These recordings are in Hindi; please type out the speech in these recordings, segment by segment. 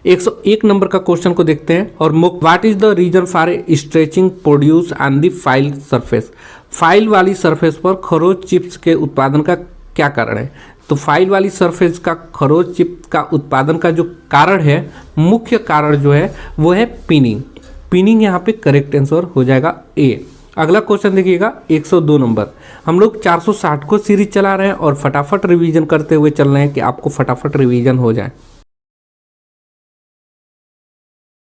101 नंबर का क्वेश्चन को देखते हैं। और what is the reason for stretching produce on the file surface. File वाली सरफेस पर खरोच चिप्स के उत्पादन का क्या कारण है। तो फाइल वाली सरफेस का खरोच चिप्स का उत्पादन का जो कारण है, मुख्य कारण जो है वो है पिनिंग। पिनिंग यहाँ पे करेक्ट आंसर हो जाएगा ए। अगला क्वेश्चन देखिएगा 102 नंबर। हम लोग 460 को सीरीज चला रहे हैं और फटाफट रिवीजन करते हुए चल रहे हैं कि आपको फटाफट रिवीजन हो जाए।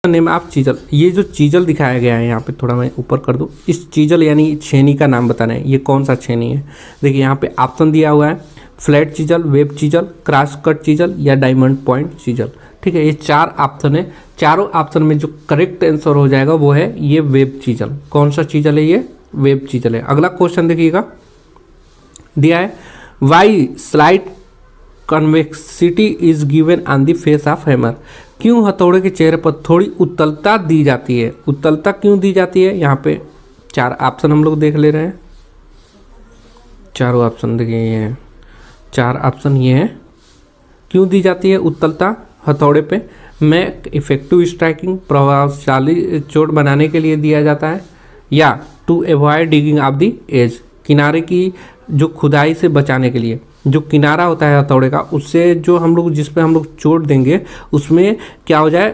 नेम ऑफ चीजल, ये जो चीजल दिखाया गया है यहाँ पे, थोड़ा मैं ऊपर कर दूँ, इस चीजल यानी छेनी का नाम बताना है, ये कौन सा छेनी है। देखिए यहाँ पे ऑप्शन दिया हुआ है, flat chisel, web chisel, cross cut chisel या डायमंड पॉइंट चीजल। ठीक है, ये 4 ऑप्शन है। चारों ऑप्शन में जो करेक्ट आंसर हो जाएगा वो है ये वेब चीजल। कौन सा चीजल है ये, वेब चीजल है। अगला क्वेश्चन देखिएगा, दिया है why slight convexity is given on the face of hammer. क्यों हथौड़े के चेहरे पर थोड़ी उत्तलता दी जाती है। उत्तलता क्यों दी जाती है, यहाँ पे 4 ऑप्शन हम लोग देख ले रहे हैं। चारों ऑप्शन देखिए, ये 4 ऑप्शन ये हैं। क्यों दी जाती है उत्तलता हथौड़े पे। में इफेक्टिव स्ट्राइकिंग, प्रभावशाली चोट बनाने के लिए दिया जाता है, या to avoid digging of the edge, किनारे की जो खुदाई से बचाने के लिए। जो किनारा होता है हथौड़े का, उससे जो हम लोग जिस पे हम लोग चोट देंगे उसमें क्या हो जाए,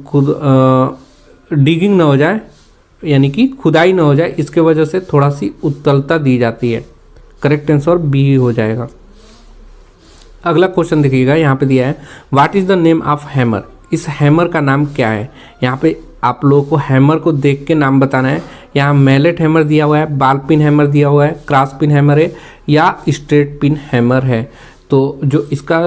खुद डिगिंग ना हो जाए, यानी कि खुदाई ना हो जाए, इसके वजह से थोड़ा सी उत्तलता दी जाती है। करेक्ट आंसर बी हो जाएगा। अगला क्वेश्चन देखिएगा, यहाँ पे दिया है what is the name of hammer. इस हैमर का नाम क्या है। यहाँ पे आप लोगों को हैमर को देख के नाम बताना है। यहाँ मैलेट हैमर दिया हुआ है, बाल पिन हैमर दिया हुआ है, क्रॉस पिन हैमर है या स्ट्रेट पिन हैमर है। तो जो इसका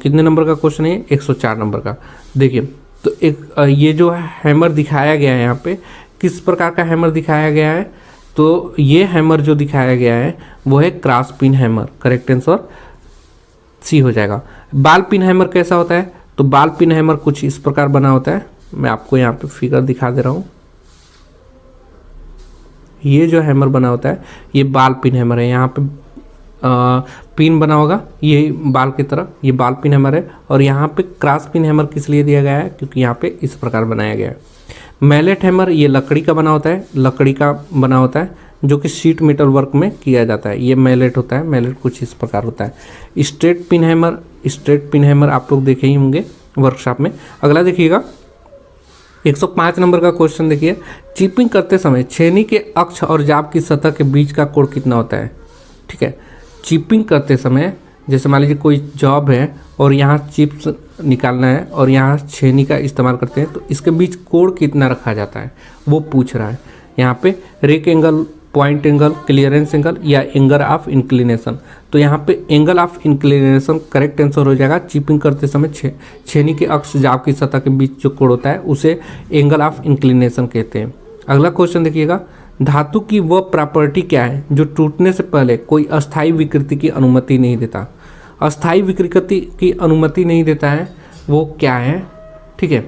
कितने नंबर का क्वेश्चन है, 104 नंबर का। देखिए तो एक ये जो हैमर दिखाया गया है यहाँ पे, किस प्रकार का हैमर दिखाया गया है। तो ये हैमर जो दिखाया गया है वो है cross pin hammer. Correct answer C हो जाएगा। बाल पिन हैमर कैसा होता है, तो बाल पिन हैमर कुछ इस प्रकार बना होता है। मैं आपको यहाँ पे फिगर दिखा दे रहा हूँ। ये जो हैमर बना होता है ये बाल पिन हैमर है। यहाँ पे पिन बना होगा ये बाल की तरह, ये बाल पिन हैमर है। और यहाँ पे क्रॉस पिन हैमर किस लिए दिया गया है, क्योंकि यहाँ पे इस प्रकार बनाया गया है। मैलेट हैमर ये लकड़ी का बना होता है, लकड़ी का बना होता है जो कि शीट मेटल वर्क में किया जाता है, ये मैलेट होता है। मैलेट कुछ इस प्रकार होता है। Straight pin hammer, straight pin hammer आप लोग देखे ही होंगे वर्कशॉप में। अगला देखिएगा 105 नंबर का क्वेश्चन देखिए, चिपिंग करते समय छेनी के अक्ष और जाब की सतह के बीच का कोण कितना होता है। ठीक है, चिपिंग करते समय जैसे मान लीजिए कोई जॉब है और यहाँ चिप्स निकालना है और यहाँ छेनी का इस्तेमाल करते हैं, तो इसके बीच कोण कितना रखा जाता है वो पूछ रहा है। यहाँ पे rake angle, point angle, clearance angle या एंगल ऑफ इंक्लिनेशन। तो यहाँ पे angle of inclination correct answer हो जाएगा। चिपिंग करते समय छेनी के अक्ष जाब की सतह के बीच जो कोण होता है उसे एंगल ऑफ इंक्लिनेशन कहते हैं। अगला क्वेश्चन देखिएगा, धातु की वह प्रॉपर्टी क्या है जो टूटने से पहले कोई अस्थायी विकृति की अनुमति नहीं देता। अस्थायी विकृति की अनुमति नहीं देता है वो क्या है। ठीक है,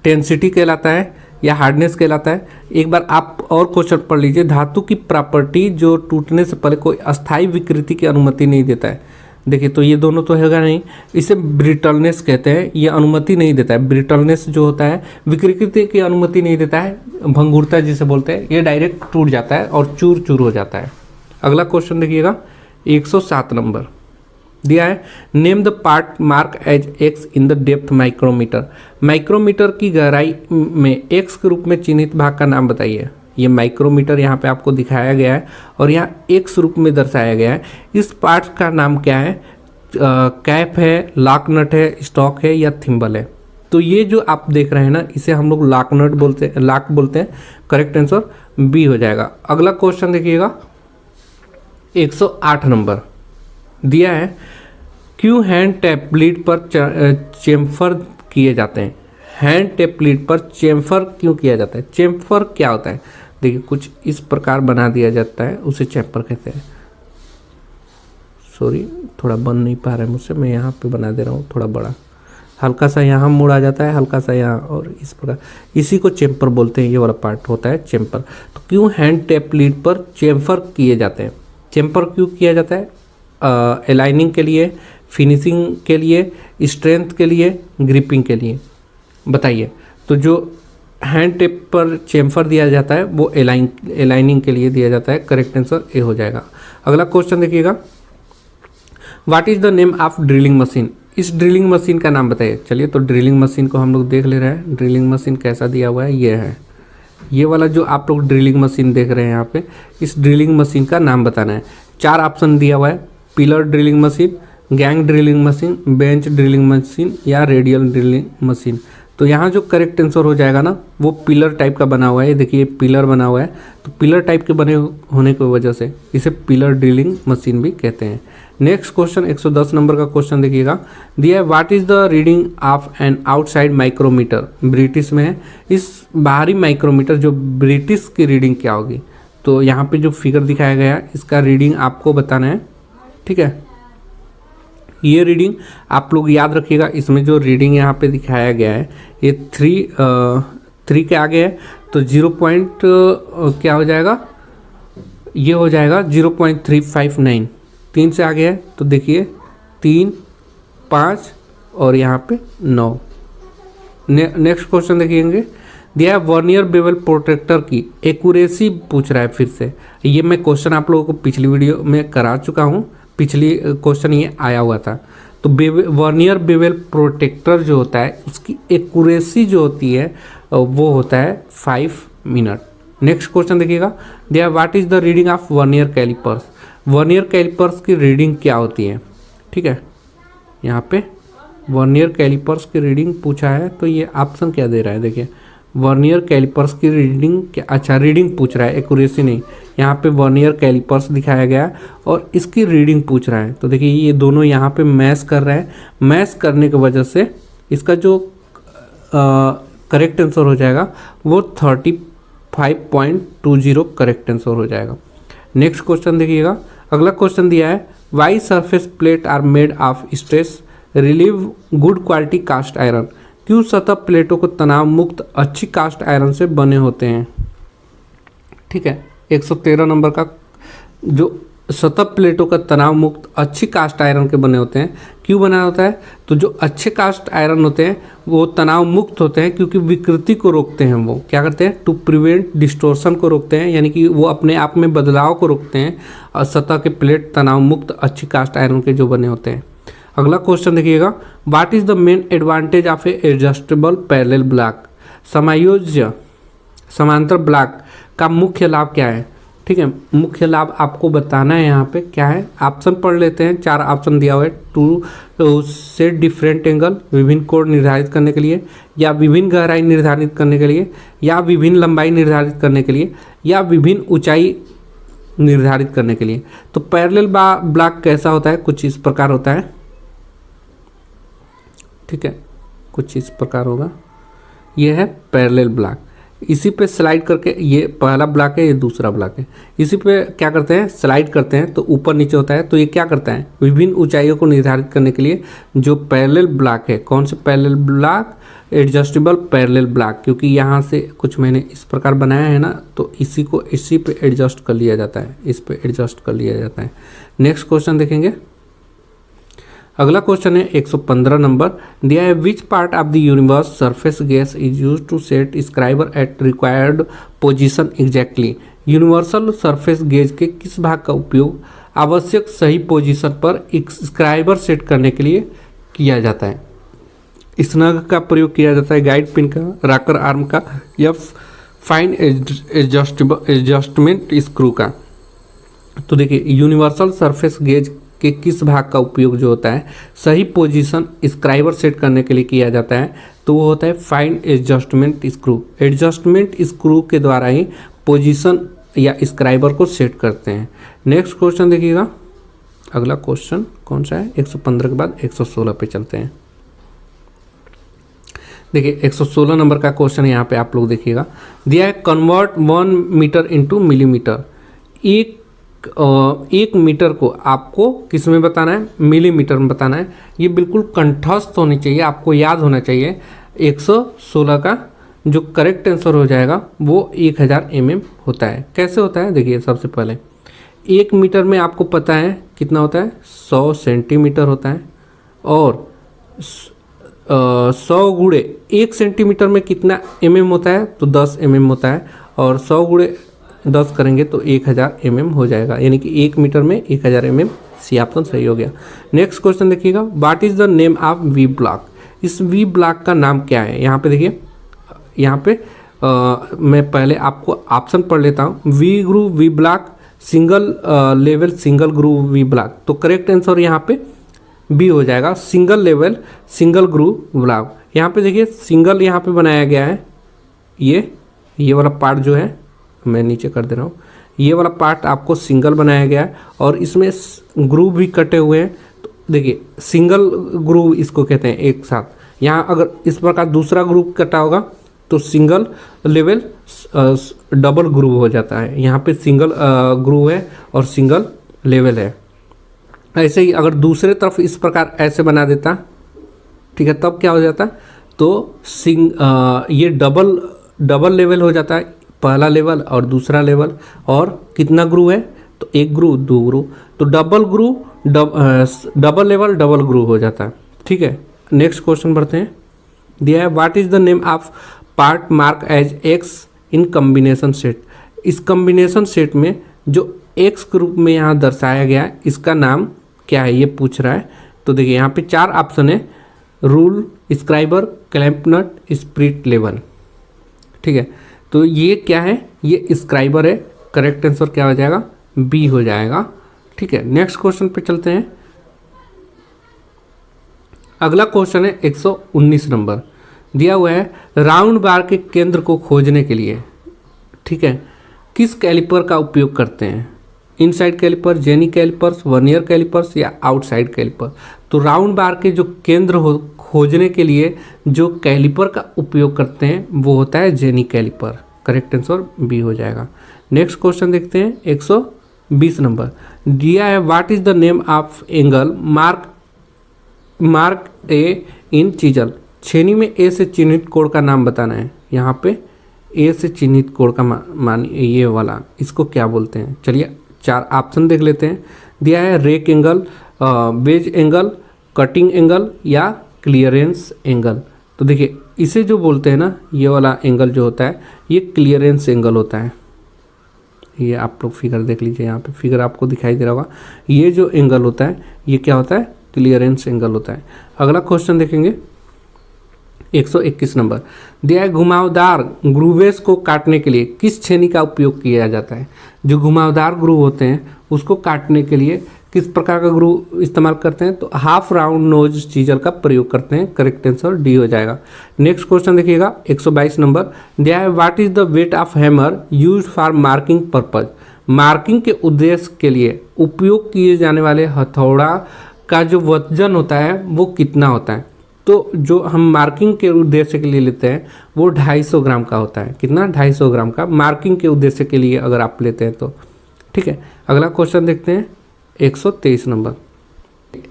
टेंसिटी कहलाता है या हार्डनेस कहलाता है। एक बार आप और क्वेश्चन पढ़ लीजिए, धातु की प्रॉपर्टी जो टूटने से पहले कोई अस्थायी विकृति की अनुमति नहीं देता है। देखिए तो ये दोनों तो होगा नहीं, इसे ब्रिटलनेस कहते हैं। ये अनुमति नहीं देता है। ब्रिटलनेस जो होता है विकृति की अनुमति नहीं देता है, भंगुरता जिसे बोलते हैं। ये डायरेक्ट टूट जाता है और चूर चूर हो जाता है। अगला क्वेश्चन देखिएगा 107 नंबर दिया है, name the part mark as X in the depth micrometer. Micrometer की गहराई में एक्स के रूप में चिन्हित भाग का नाम बताइए। ये माइक्रोमीटर यहाँ पे आपको दिखाया गया है और यहाँ एक्स रूप में दर्शाया गया है। इस पार्ट का नाम क्या है, कैप है, लॉक नट है, स्टॉक है या थिम्बल है। तो ये जो आप देख रहे हैं ना, इसे हम लोग लॉक नट बोलते हैं, लॉक बोलते हैं। करेक्ट आंसर बी हो जाएगा। अगला क्वेश्चन देखिएगा 108 नंबर दिया है, क्यों हैंड टैप लीड पर चेम्फर किए जाते हैं। हैंड टैप लीड पर चेम्फर क्यों किया जाता है। चेम्फर क्या होता है, देखिए कुछ इस प्रकार बना दिया जाता है, उसे चेम्फर कहते हैं। सॉरी थोड़ा बन नहीं पा रहा है मुझसे, मैं यहाँ पे बना दे रहा हूँ थोड़ा बड़ा, हल्का सा यहाँ मुड़ आ जाता है, हल्का सा यहाँ, और इस प्रकार इसी को चेम्फर बोलते हैं। ये वाला पार्ट होता है चेम्फर। तो क्यों हैंड टैप लीड पर चेम्फर किए जाते हैं। चेम्फर क्यों किया जाता है, अलाइनिंग के लिए, फिनिशिंग के लिए, स्ट्रेंथ के लिए, ग्रिपिंग के लिए? बताइए। तो जो हैंड टेप पर चेम्फर दिया जाता है वो एलाइनिंग के लिए दिया जाता है। करेक्ट आंसर ए हो जाएगा। अगला क्वेश्चन देखिएगा, what is the name of drilling machine? इस ड्रिलिंग मशीन का नाम बताइए। चलिए, तो ड्रिलिंग मशीन को हम लोग देख ले रहे हैं। ड्रिलिंग मशीन कैसा दिया हुआ है, ये है, ये वाला जो आप लोग ड्रिलिंग मशीन देख रहे हैं यहाँ पे, इस ड्रिलिंग मशीन का नाम बताना है। 4 ऑप्शन दिया हुआ है, pillar drilling machine, gang drilling machine, bench drilling machine या रेडियल ड्रिलिंग मशीन। तो यहाँ जो करेक्ट आंसर हो जाएगा ना, वो पिलर टाइप का बना हुआ है। देखिए पिलर बना हुआ है, तो पिलर टाइप के बने होने की वजह से इसे पिलर ड्रिलिंग मशीन भी कहते हैं। नेक्स्ट क्वेश्चन 110 नंबर का क्वेश्चन देखिएगा, दिया है what is the reading of an outside micrometer? British में है। इस बाहरी माइक्रोमीटर जो ब्रिटिश की रीडिंग क्या होगी? तो यहाँ पे जो फिगर दिखाया गया है इसका रीडिंग आपको बताना है, ठीक है। ये रीडिंग आप लोग याद रखिएगा। इसमें जो रीडिंग यहाँ पे दिखाया गया है ये 3 के आगे है, तो 0 पॉइंट क्या हो जाएगा, ये हो जाएगा 0.359। 3 से आगे है तो देखिए 3, 5 और यहाँ पे 9। नेक्स्ट क्वेश्चन देखिएंगे, दिया वर्नियर बेवल प्रोटेक्टर की एक्यूरेसी पूछ रहा है फिर से। ये मैं क्वेश्चन आप लोगों को पिछली वीडियो में करा चुका हूँ, पिछली क्वेश्चन ये आया हुआ था। तो वर्नियर बेवल प्रोटेक्टर जो होता है उसकी एक्यूरेसी जो होती है वो होता है 5 मिनट। नेक्स्ट क्वेश्चन देखिएगा, दिया what is the reading of vernier calipers? Vernier calipers की रीडिंग क्या होती है, ठीक है। यहाँ पे वर्नियर कैलिपर्स की रीडिंग पूछा है, तो ये ऑप्शन क्या दे रहा है, देखिए वर्नियर कैलिपर्स की रीडिंग क्या, अच्छा रीडिंग पूछ रहा है, एक्यूरेसी नहीं। यहाँ पे वर्नियर कैलिपर्स दिखाया गया है और इसकी रीडिंग पूछ रहा है। तो देखिए ये दोनों यहाँ पे मैच कर रहे हैं, मैच करने की वजह से इसका जो करेक्ट आंसर हो जाएगा वो 35.20 करेक्ट आंसर हो जाएगा। नेक्स्ट क्वेश्चन देखिएगा, अगला क्वेश्चन दिया है why surface plate are made of stress relieved good quality cast iron? क्यों सतह प्लेटों को तनाव मुक्त अच्छी कास्ट आयरन से बने होते हैं, ठीक है। 113 नंबर का, जो सतह प्लेटों का तनाव मुक्त अच्छी कास्ट आयरन के बने होते हैं, क्यों बना होता है? तो जो अच्छे कास्ट आयरन होते हैं वो तनाव मुक्त होते हैं क्योंकि विकृति को रोकते हैं। वो क्या करते हैं, टू प्रिवेंट डिस्टोर्शन को रोकते हैं, यानी कि वो अपने आप में बदलाव को रोकते हैं। और सतह के प्लेट तनाव मुक्त अच्छी कास्ट आयरन के जो बने होते हैं। अगला क्वेश्चन देखिएगा, what is the main advantage of A adjustable parallel block? समायोज्य समांतर ब्लॉक का मुख्य लाभ क्या है, ठीक है। मुख्य लाभ आपको बताना है। यहाँ पे क्या है, ऑप्शन पढ़ लेते हैं। 4 ऑप्शन दिया हुआ है, टू सेट डिफरेंट एंगल, विभिन्न कोण निर्धारित करने के लिए, या विभिन्न गहराई निर्धारित करने के लिए, या विभिन्न लंबाई निर्धारित करने के लिए, या विभिन्न ऊंचाई निर्धारित करने के लिए। तो पैरेलल ब्लॉक कैसा होता है, कुछ इस प्रकार होता है, ठीक है, कुछ इस प्रकार होगा। यह है पैरेलल ब्लॉक। इसी पे स्लाइड करके, ये पहला ब्लॉक है, ये दूसरा ब्लॉक है, इसी पे क्या करते हैं, स्लाइड करते हैं तो ऊपर नीचे होता है। तो ये क्या करता है, विभिन्न ऊंचाइयों को निर्धारित करने के लिए जो पैरेलल ब्लॉक है, कौन से parallel block, adjustable parallel block, क्योंकि यहाँ से कुछ मैंने इस प्रकार बनाया है ना, तो इसी को इसी पे एडजस्ट कर लिया जाता है, इस पे एडजस्ट कर लिया जाता है। नेक्स्ट क्वेश्चन देखेंगे, अगला क्वेश्चन है 115 नंबर, दिया है which part of the universe surface gauge is use to set scriber at required position exactly? Universal surface gauge के किस भाग का उपयोग आवश्यक सही पोजीशन पर स्क्राइबर सेट करने के लिए किया जाता है? स्नग का प्रयोग किया जाता है, गाइड पिन का, रॉकर आर्म का, या फाइन एडजस्टमेंट स्क्रू का? तो देखिए यूनिवर्सल सरफेस गेज के किस भाग का उपयोग जो होता है सही पोजीशन स्क्राइबर सेट करने के लिए किया जाता है, तो वो होता है fine adjustment screw. Adjustment screw के द्वारा ही पोजीशन या स्क्राइबर को सेट करते हैं। नेक्स्ट क्वेश्चन देखिएगा, अगला क्वेश्चन कौन सा है, 115 के बाद 116 पे चलते हैं। देखिए 116 नंबर का क्वेश्चन यहाँ पे आप लोग देखिएगा, दिया है कन्वर्ट 1 मीटर इंटू मिलीमीटर। एक मीटर को आपको किस में बताना है, मिलीमीटर में बताना है। ये बिल्कुल कंठस्थ होनी चाहिए, आपको याद होना चाहिए। 116 का जो करेक्ट आंसर हो जाएगा वो 1000 mm होता है। कैसे होता है, देखिए सबसे पहले 1 मीटर में आपको पता है कितना होता है, 100 सेंटीमीटर होता है। और 100 गुणे 1 सेंटीमीटर में कितना mm होता है, तो 10 mm होता है, और 100 गुणे 10 करेंगे तो 1000 mm हो जाएगा, यानी कि 1 मीटर में 1000 mm। सी ऑप्शन सही हो गया। नेक्स्ट क्वेश्चन देखिएगा, what is the name of V block. इस वी ब्लॉक का नाम क्या है। यहाँ पे देखिए, यहाँ पे मैं पहले आपको ऑप्शन पढ़ लेता हूँ। V groove V block, single level single groove V block. तो करेक्ट आंसर यहाँ पे बी हो जाएगा, single level single groove block. यहाँ पे देखिए सिंगल यहाँ पे बनाया गया है, ये वाला पार्ट जो है मैं नीचे कर दे रहा हूँ, ये वाला पार्ट आपको सिंगल बनाया गया है और इसमें ग्रूव भी कटे हुए हैं। तो देखिए सिंगल ग्रूव इसको कहते हैं एक साथ। यहाँ अगर इस प्रकार दूसरा ग्रूव कटा होगा तो सिंगल लेवल डबल ग्रूव हो जाता है। यहाँ पे सिंगल ग्रूव है और सिंगल लेवल है। ऐसे ही अगर दूसरे तरफ इस प्रकार ऐसे बना देता, ठीक है, तब क्या हो जाता, तो ये डबल लेवल हो जाता है, पहला लेवल और दूसरा लेवल। और कितना ग्रूव है, तो एक ग्रूव दो ग्रूव, तो डबल लेवल डबल ग्रूव हो जाता है। ठीक है, नेक्स्ट क्वेश्चन बढ़ते हैं। दिया है what is the name of part mark as X in combination set. इस कॉम्बिनेशन सेट में जो एक्स के रूप में यहाँ दर्शाया गया है, इसका नाम क्या है, ये पूछ रहा है। तो देखिए यहाँ पे 4 ऑप्शन है, रूल, स्क्राइबर, क्लैंपनट, स्प्रिट लेवल। ठीक है, तो ये क्या है, ये स्क्राइबर है। करेक्ट आंसर क्या हो जाएगा, बी हो जाएगा। ठीक है, नेक्स्ट क्वेश्चन पे चलते हैं। अगला क्वेश्चन है 119 नंबर। दिया हुआ है राउंड बार के केंद्र को खोजने के लिए, ठीक है, किस कैलिपर का उपयोग करते हैं। Inside caliper, jenny calipers, vernier calipers या आउटसाइड कैलिपर। तो राउंड बार के जो केंद्र हो खोजने के लिए जो कैलिपर का उपयोग करते हैं वो होता है jenny caliper. Correct answer B हो जाएगा। नेक्स्ट क्वेश्चन देखते हैं 120 नंबर। दिया है what is the name of angle mark A in chisel. छेनी में ए से चिन्हित कोण का नाम बताना है। यहाँ पे ए से चिन्हित कोण का मान ये वाला, इसको क्या बोलते हैं। चलिए 4 ऑप्शन देख लेते हैं। दिया है rake angle, wedge angle, cutting angle या क्लियरेंस एंगल। तो देखिए इसे जो बोलते हैं ना, ये वाला एंगल जो होता है ये क्लियरेंस एंगल होता है। ये आप लोग फिगर देख लीजिए, यहाँ पे फिगर आपको दिखाई दे रहा होगा। ये जो एंगल होता है ये क्या होता है, क्लियरेंस एंगल होता है। अगला क्वेश्चन देखेंगे 121 नंबर। दिया है घुमावदार ग्रूवेस को काटने के लिए किस छेनी का उपयोग किया जाता है। जो घुमावदार ग्रूव होते हैं उसको काटने के लिए किस प्रकार का ग्रूव इस्तेमाल करते हैं, तो हाफ राउंड नोज चीजर का प्रयोग करते हैं। करेक्ट आंसर डी हो जाएगा। नेक्स्ट क्वेश्चन देखिएगा 122 नंबर। दिया है what is the weight of hammer used for marking purpose. Marking के उद्देश्य के लिए उपयोग किए जाने वाले हथौड़ा का जो वजन होता है वो कितना होता है। तो जो हम मार्किंग के उद्देश्य के लिए लेते हैं वो 250 ग्राम का होता है। कितना, 250 ग्राम का मार्किंग के उद्देश्य के लिए अगर आप लेते हैं तो। ठीक है, अगला क्वेश्चन देखते हैं 123 नंबर।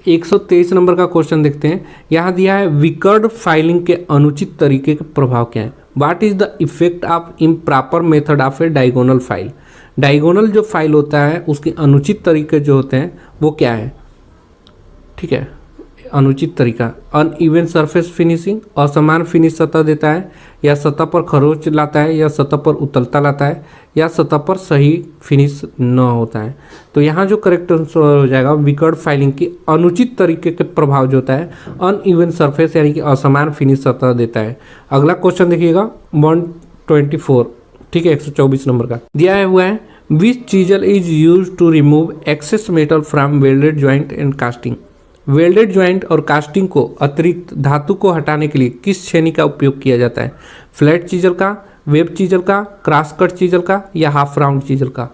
123 नंबर का क्वेश्चन देखते हैं। यहाँ दिया है विकर्ड फाइलिंग के अनुचित तरीके के प्रभाव क्या है। What is the effect of improper method of A diagonal file. Diagonal जो फाइल होता है उसके अनुचित तरीके जो होते हैं वो क्या है। ठीक है, अनुचित तरीका, अनइवन सरफेस फिनिशिंग, असमान फिनिश सतह देता है, या सतह पर खरोच लाता है, या सतह पर उतलता लाता है, या सतह पर सही फिनिश न होता है। तो यहाँ जो करेक्ट आंसर हो जाएगा विकर्ड फाइलिंग की अनुचित तरीके के प्रभाव जो होता है अनइवन सरफेस यानी कि असमान फिनिश सतह देता है। अगला क्वेश्चन देखिएगा 124। ठीक है, 124 नंबर का दिया हुआ है which chisel is use to remove excess metal from welded joint and casting. Welded joint और कास्टिंग को अतिरिक्त धातु को हटाने के लिए किस छेनी का उपयोग किया जाता है। फ्लैट चीजल का, वेब चीजल का, क्रॉस कट चीजल का या हाफ राउंड चीजल का।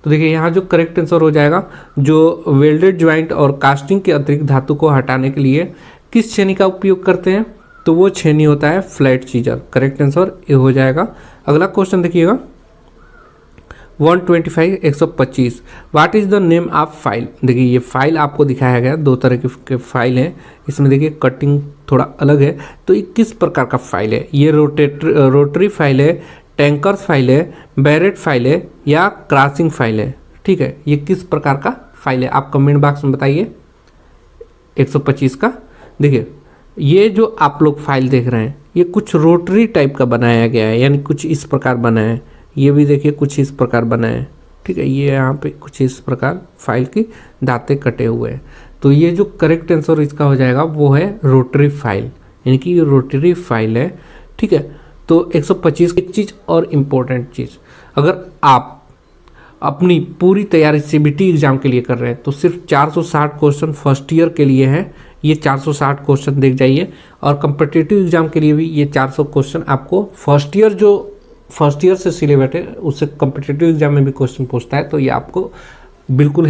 तो देखिए यहाँ जो करेक्ट आंसर हो जाएगा, जो वेल्डेड ज्वाइंट और कास्टिंग के अतिरिक्त धातु को हटाने के लिए किस छेनी का उपयोग करते हैं, तो वो छेनी होता है फ्लैट चीजल। करेक्ट आंसर ये हो जाएगा। अगला क्वेश्चन देखिएगा 125 125। What is the name of file. देखिए ये फाइल आपको दिखाया गया, 2 तरह के फाइल है। इसमें देखिए कटिंग थोड़ा अलग है। तो ये किस प्रकार का फाइल है। ये रोटरी फाइल है, टैंकर्स फाइल है, बैरेट फाइल है या क्रॉसिंग फाइल है। ठीक है, ये किस प्रकार का फाइल है आप कमेंट बॉक्स में बताइए। 125 का देखिए ये जो आप लोग फाइल देख रहे हैं ये कुछ रोटरी टाइप का बनाया गया है, यानी कुछ इस प्रकार बना है। ये भी देखिए कुछ इस प्रकार बना है, ठीक है। ये यहाँ पे कुछ इस प्रकार फाइल की दांतें कटे हुए हैं। तो ये जो करेक्ट आंसर इसका हो जाएगा वो है रोटरी फाइल, यानी कि ये रोटरी फाइल है, ठीक है। तो 125 की चीज़ और इम्पोर्टेंट चीज़, अगर आप अपनी पूरी तैयारी सीबीटी एग्जाम के लिए कर रहे हैं तो सिर्फ 460 क्वेश्चन फर्स्ट ईयर के लिए है। ये 460 क्वेश्चन देख जाइए, और कम्पिटिटिव एग्जाम के लिए भी ये 400 क्वेश्चन आपको फर्स्ट ईयर से सिलेबस है उससे कम्पिटिटिव एग्जाम में भी क्वेश्चन पूछता है, तो ये आपको बिल्कुल